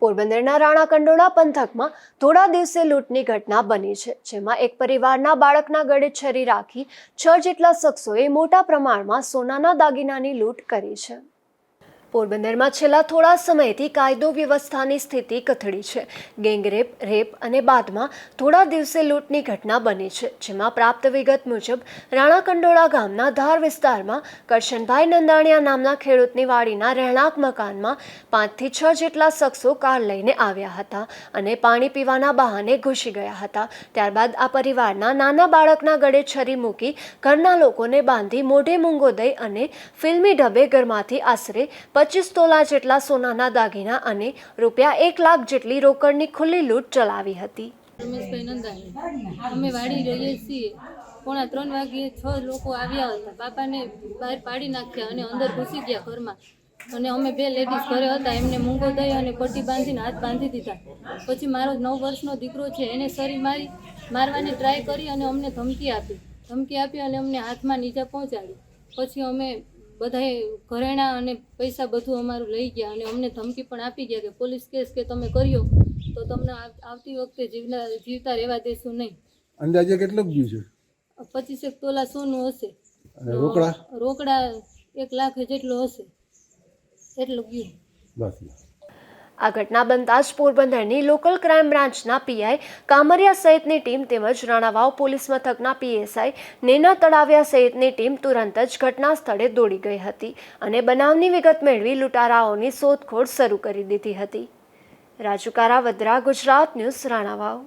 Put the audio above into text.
પોરબંદરના રાણા કંડોળા પંથકમાં થોડા દિવસે લૂંટની ઘટના બની છે, જેમાં એક પરિવારના બાળકના ગળે છરી રાખી 6 જેટલા શખ્સોએ મોટા પ્રમાણમાં સોનાના દાગીનાની લૂંટ કરી છે। પોરબંદરમાં છેલ્લા થોડા સમયથી કાયદો વ્યવસ્થાની સ્થિતિ કથળી છે। ગેંગરેપ, રેપ અને બાદમાં થોડા દિવસે લૂંટની ઘટના બની છે, જેમાં પ્રાપ્ત વિગત મુજબ રાણા કંડોળા ગામના ધાર વિસ્તારમાં કરશનભાઈ નંદાણીયા નામના ખેડૂતની વાડીના રહેણાંક મકાનમાં 5 થી 6 જેટલા શખ્સો કાર લઈને આવ્યા હતા અને પાણી પીવાના બહાને ઘૂસી ગયા હતા। ત્યારબાદ આ પરિવારના નાના બાળકના ગળે છરી મૂકી ઘરના લોકોને બાંધી મોઢે મૂંગો દઈ અને ફિલ્મી ઢબે ઘરમાંથી આશરે 25 તોલા જેટલા સોનાના દાગીના અને રૂપિયા 1 લાખ જેટલી રોકડની ખુલ્લી લૂંટ ચલાવી હતી। રમેશભાઈ નંદાણી અમે વાડી રહીએ છીએ। 2:45 વાગે 6 લોકો આવ્યા હતા। બાપાને બહાર પાડી નાખ્યા અને અંદર ઘૂસી ગયા ઘરમાં અને અમે 2 લેડીઝ ઘરે હતા। એમને મૂંગો દઈ અને પટ્ટી બાંધીને હાથ બાંધી દીધા। પછી મારો 9 વર્ષનો દીકરો છે, એને સરી મારવાની ટ્રાય કરી અને અમને ધમકી આપી અને અમને હાથમાં નીચે પહોંચાડી। પછી અમે બધાએ ઘરેણા અને પૈસા બધું અમારું લઈ ગયા અને અમને ધમકી પણ આપી ગયા કે પોલીસ કેસ કે તમે કર્યો તો તમને આવતી વખતે જીવતા રહેવા દેશું નહીં। અંદાજે કેટલું ગયું છે? 25 તોલા સોનું હશે અને રોકડા 1 લાખ જેટલો હશે, એટલું ગયું। બસ આ ઘટના બનતા જ પોરબંદરની લોકલ ક્રાઇમ બ્રાન્ચના પીઆઈ કામરિયા સહિતની ટીમ તેમજ રાણાવાવ પોલીસ મથકના પીએસઆઈ નેના તળાવિયા સહિતની ટીમ તુરંત જ ઘટના સ્થળે દોડી ગઈ હતી અને બનાવની વિગત મેળવી લૂંટારાઓની શોધખોળ શરૂ કરી દીધી હતી। રાજુ કારાવદ્રા, ગુજરાત ન્યૂઝ, રાણાવાવ।